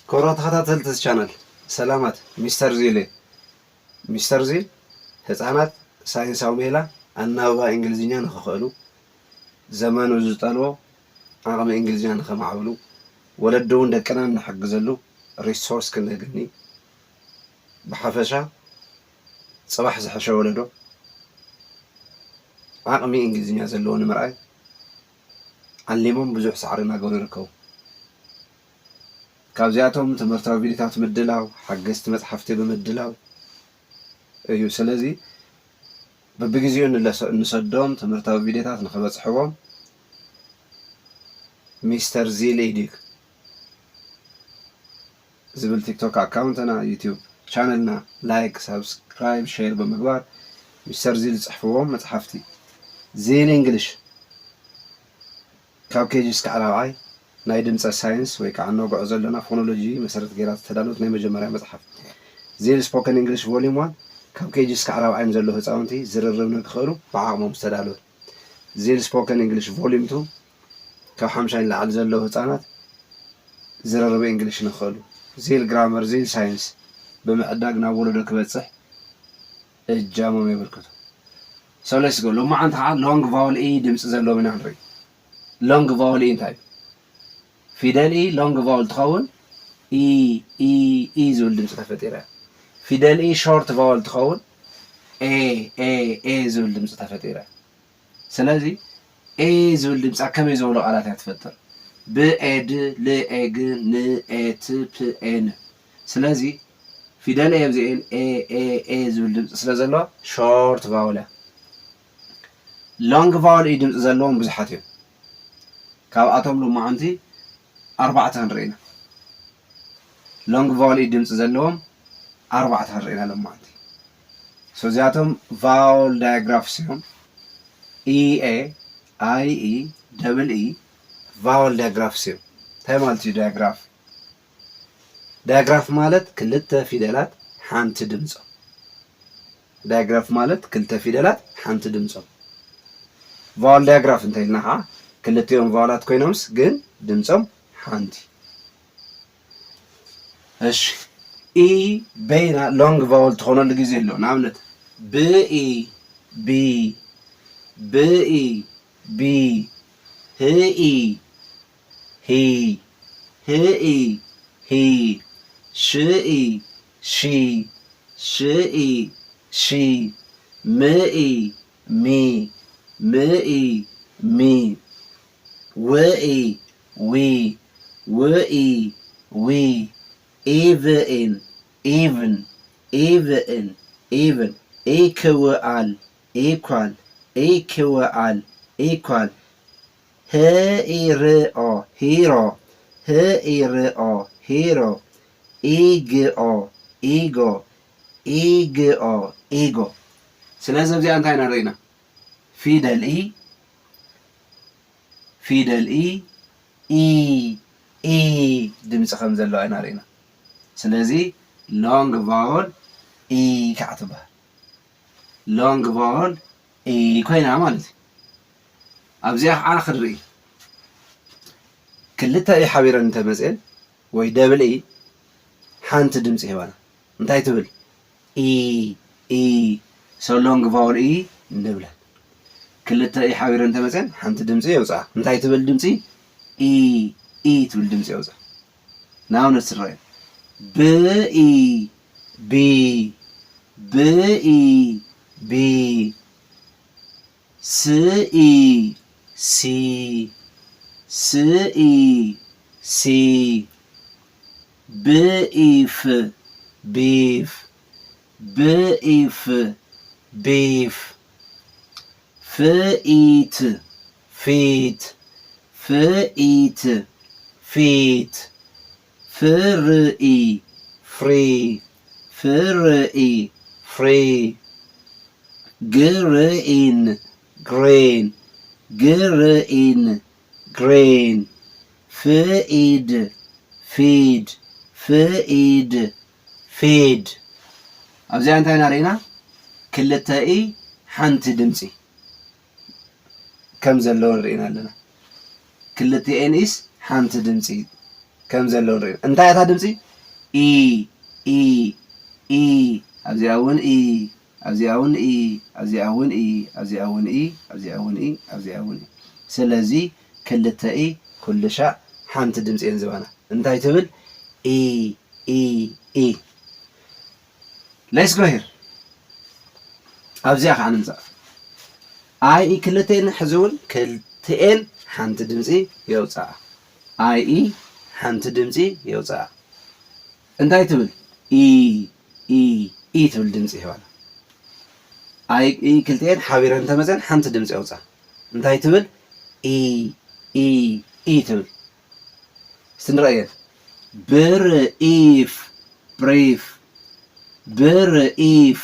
كورات خطات تشانل سلامات مستر زيلي مستر زيل هتعنات ساينساو ميلا أنابا إنجليزية نخخلو زمان وزطلو عالم إنجليزية نخمعولو ولدون دكنا نحجزلو ريسورس كنا جني بحفشة صباح زحشة ولدو عالم إنجليزية زلون مرأي علمهم بزح سعرنا قولي ركو كابزياتهم تمرتوا فيديوهات مدلاو حجزت متحفتي بمدلاو أيوة سلازي ببجزيون اللي نصدهم تمرتوا فيديوهات نخبص حوام مستر زيل إيديك زبل تيك توك أكاونتنا يوتيوب شانلنا لايك سبسكرايب شير بمقبار مستر زيل صحفوهم متحفتي زيل إنجليش كاب كيجيس كعراوي ናይ ድምፀ ሳይንስ ወይ ከዓ ንወግዖ ዘለና ፎኖሎጂ መሰረት ገይራ ዝተዳለወት ናይ መጀመርያ መፅሓፍ ዜል ስፖከን እንግሊሽ ቮሊዩም 1 ካብ ኬጂስ ክሳብ 40 ዘሎ ህፃውንቲ ዝርርብ ንክኽእሉ ብዓቕሞም ዝተዳለወት ዜል ስፖከን እንግሊሽ ቮሊዩም 2 ካብ 50 ንላዕሊ ዘለዉ ህፃናት ዝርርብ እንግሊሽ ንክኽእሉ ዜል ግራመር ዜል ሳይንስ ብምዕዳግ ናብ ወለዶ ክበፅሕ እጃሞም የብርክቱ So let's go ሎማዓንቲ ከዓ ሎንግ ቫውል ኢ ድምፂ ዘለዎ ኢና ንርኢ ሎንግ ቫውል ኢ እንታይ فيدال إي لونج فاول تخون إي زول دمس تفتيرة فيدال إي شورت فاول تخون إي زول دمس تفتيرة سلازي إي زول دمس كم يزولو على تفتر ب إد ل إج ن إت ب إن سلازي فيدال إي بزين إي زول دمس سلازي الله شورت فاوله لونج فاول إي دمس زلهم بزحاتهم كاب أتوم لو ما عندي 4 نرينا لونج فاول دمص زلهم 4 نرينا لما عندي سو زياتهم فاول دايجرافسهم اي اي اي اي دبل اي فاول دايجرافسهم تاي مالتي دايجراف مالت كلتا فيدلات حانت دمص دايجراف مالت كلتا فيدلات حانت دمص فاول دايجراف انتيناها كلتيهم فاولات كوينومس جن دمصم عندي ايش اي بين لونج فاول تخونو اللي جزي له نعملت ب اي بي ب اي بي ه اي هي ه اي هي ش اي شي ش اي شي م اي مي م اي مي و اي وي وإي وي even equal hero ego ስለዚህ እዚህ አንተ አይናረይና ፊደል ኢ ኢ ድምጽ ከም ዘለዎ አይናረይና ስለዚህ ሎንግ ቫውል ኢ ካዕትባ ሎንግ ቫውል ኢ ኮይና ማለት ኣብዚያ ከዓ ክድርኢ ክልተ ኢ ሓቢረን እንተመፅን ወይ ደብል ኢ ሓንቲ ድምፂ ይባና እንታይ ትብል ኢ ሶ ሎንግ ቫውል ኢ ንብላ ክልተ ኢ ሓቢረን እንተመፅን ሓንቲ ድምፂ ይውፅኣ እንታይ ትብል ድምፂ ኢ ትብል ድምፂ ይውፅኣ ናው ነስረይ ብኢ ቢ ስኢ ሲ ብኢፍ ቢፍ ፍኢት ፊት ፍርኢ ፍሪ ግርኢን ግሬን ፍኢድ ፊድ ኣብዚያ እንታይ ናረይና ክልተ ኢ ሓንቲ ድምፂ ከም ዘለዎ ንሪኢና ኣለና ክልቲአን ኢስ ሓንቲ ድምፂ ከም ዘሎ ንሪኢ እንታይ እታ ድምፂ ኢ ኢ ኢ ኣብዚኣ እውን ኢ ኣብዚኣ እውን ኢ ኣብዚኣ እውን ኢ ኣብዚኣ እውን ኢ ኣብዚኣ እውን ኢ ኣብዚኣ እውን ኢ ስለዚ ክልተ ኢ ኩሉ ሻዕ ሓንቲ ድምፂ እየን ዝባና እንታይ ትብል ኢ ኢ ኢ ሌትስ ጎ ሂር ኣብዚኣ ከዓ ንምፃእ ኣይ ኢ ክልተን ሕዚ እውን ክልተን ሓንቲ ድምፂ የውፅኣ ኣይ ኢ ሓንቲ ድምፂ የውፅኣ እንታይ ትብል ኢ ኢ ኢ ትብል ድምፂ ይህባና ኣይ ኢ ክልተን ሓቢረን እንተመፅን ሓንቲ ድምፂ የውፅኣ እንታይ ትብል ኢ ኢ ኢ ትብል እስቲ ንሪአየን ብርኢፍ ብሪፍ ብርኢፍ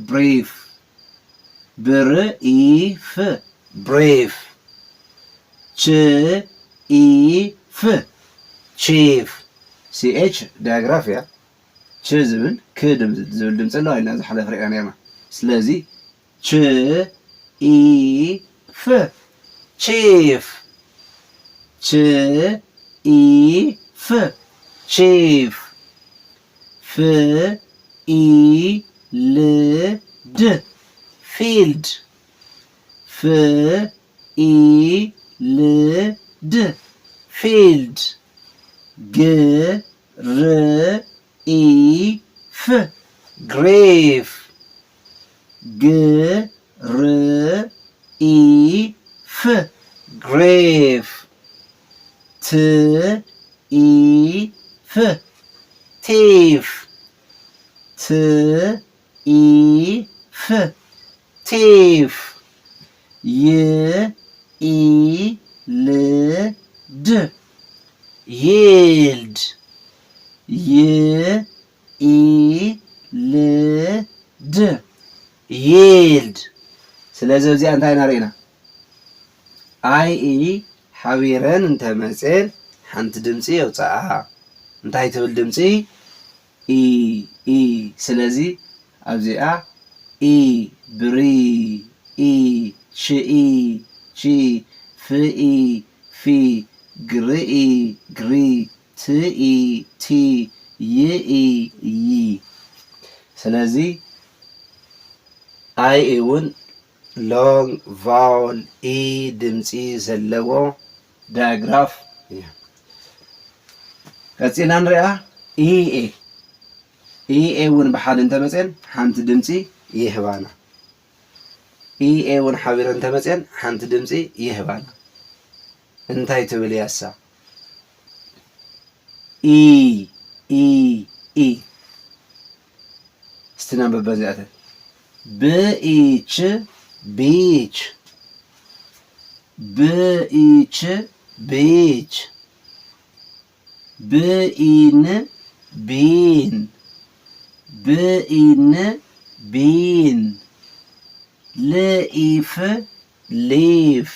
ብሪፍ ብርኢፍ ብሬፍ ችኢፍ ቺፍ ሲኤች ዳያግራፍ እያ ች ዝብል ክ ዝብል ድምፂ ኣለዋ ኢልና ዝሓለፈ ሪእና ነርና ስለዚ ችኢፍ ቺፍ ችኢፍ ቺፍ ፍኢልድ ፊልድ ፍኢልድ ፊልድ ግርኢፍ ግሬፍ ግርኢፍ ግሬፍ ትኢፍ ቲፍ ትኢፍ ቲፍ ይኢልድ ይልድ ይኢልድ ይልድ ስለዚ እዚኣ እንታይ ኢና ሪእና ኣይ ኢ ሓቢረን እንተመፅን ሓንቲ ድምፂ የውፅኣ እንታይ ትብል ድምፂ ኢ ኢ ስለዚ ኣብዚኣ ኢ ብሪ ኢ ሽኢ ቺ ፍኢ ፊ ግርኢ ግሪ ትኢ ቲ ይኢ ይ ስለዚ ኣይ ኢ እውን ሎንግ ቫውል ኢ ድምፂ ዘለዎ ዳያግራፍ እያ ቀፂልና ንሪኣ ኢኤ ኢኤ እውን ብሓደ እንተመፅን ሓንቲ ድምፂ ይህባና ኢኤ እውን ሓቢረን እንተመፅን ሓንቲ ድምፂ ይህባና እንታይ ትብል እያሳ ኢ ኢ ኢ እስቲ ናንብብ በዚኣተን ብኢች ቢች ብኢች ቢች ብኢን ቢን ብኢን ቢን ልኢፍ ሊፍ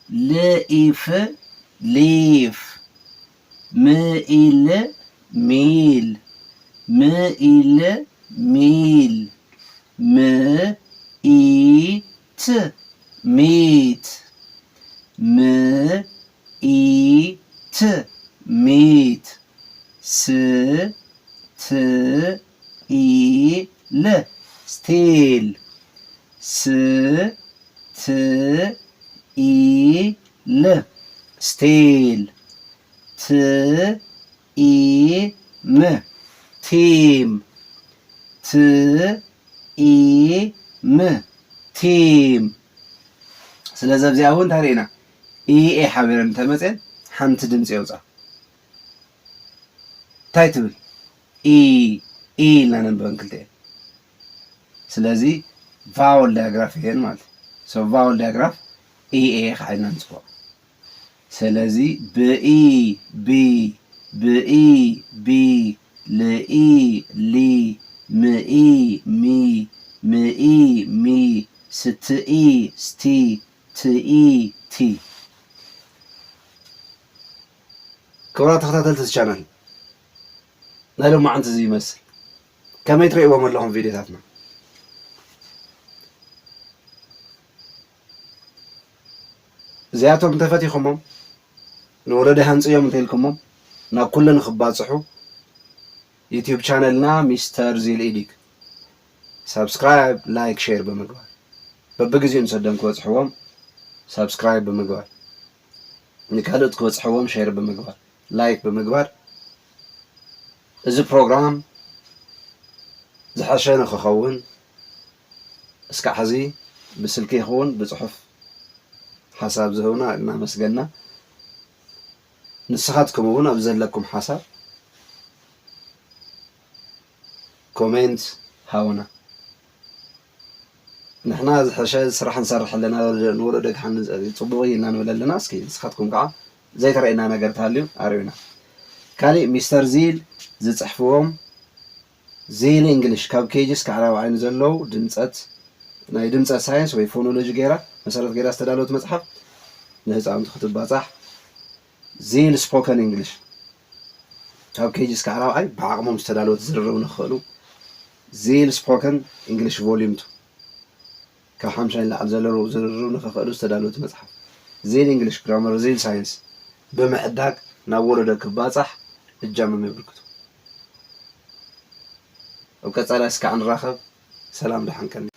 ልኢፍ ሊፍ ምኢል ሚል ምኢል ሚል ምኢት ሚት ምኢት ሚት ስትኢል ስቲል ስትኢል ስቲል ትኢም ቲም ትኢም ቲም ስለዚ ኣብዚኣ እውን እንታይ ሪእና ኢኤ ሓቢረን እንተመፅን ሓንቲ ድምፂ የውፃ እንታይ ትብል ኢ ኢ ኢልና ነንበበን ክልተአን ስለዚ ቫውል ዳያግራፍ እየን ማለት እዩ ቫውል ዳያግራፍ ኢኤ ከዓ ኢልና ንፅውዖ ስለዚ ብኢ ቢ ብኢ ቢ ልኢ ሊ ምኢ ሚ ምኢ ሚ ስትኢ ስቲ ትኢ ቲ ክቡራት ተኸታተልቲ እቲ ቻናል ናይ ሎማዓንቲ እዚ ይመስል ከመይ ትሪእዎም ኣለኹም ቪድዮታትና እዚኣቶም እንተፈቲኹሞም ንወለዶ ሃንፅዮም እንተኢልኩሞም ናብ ኩለን ክባፅሑ ዩቲዩብ ቻነልና ሚስተር ዚል ኢዲግ ሰብስክራይብ ላይክ ሼር ብምግባር በብግዚኡ ንሰደም ክበፅሕዎም ሰብስክራይብ ብምግባር ንካልኦት ክበፅሕዎም ሼር ብምግባር ላይክ ብምግባር እዚ ፕሮግራም ዝሓሸ ንክኸውን እስካዕ ሕዚ ብስልኪ ይኹን ብፅሑፍ ሓሳብ ዝህቡና እናመስገና ንስኻትኩም እውን ኣብ ዘለኩም ሓሳብ ኮሜንት ሃቡና ንሕና ዝሓሸ ስራሕ ንሰርሕ ኣለና ንወልኦ ደግሓን ፅቡቕ ኢልና ንብል ኣለና እስኪ ንስኻትኩም ከዓ ዘይተረአየና ነገር እንተሃልዩ ኣርዩና ካሊእ ሚስተር ዚል ዝፅሕፍዎም ዚል እንግሊሽ ካብ ኬጂ እስካዕ 4ይ ንዘለዉ ድምፀት ናይ ድምፀት ሳይንስ ወይ ፎኖሎጂ ገይራ መሰረት ገይራ ዝተዳለወት መፅሓፍ ንህፃውንቲ ክትባፃሕ ዚል ስፖከን እንግሊሽ ካብ ኬጂ እስካዕ 4ይ ብዓቕሞም ዝተዳለወት ዝርርቡ ንኽእሉ ዚል ስፖከን እንግሊሽ ቮሊዩም 2 ካብ 50 ንላዕሊ ዘለዉ ዝርርቡ ንኽኽእሉ ዝተዳለወት መፅሓፍ ዚል እንግሊሽ ግራመር ዚል ሳይንስ ብምዕዳግ ናብ ወለዶ ክባፃሕ እጃሞም የብርክቱ ኣብ ቀፃላይ እስካዕ ንራኸብ ሰላም ድሓንከኒ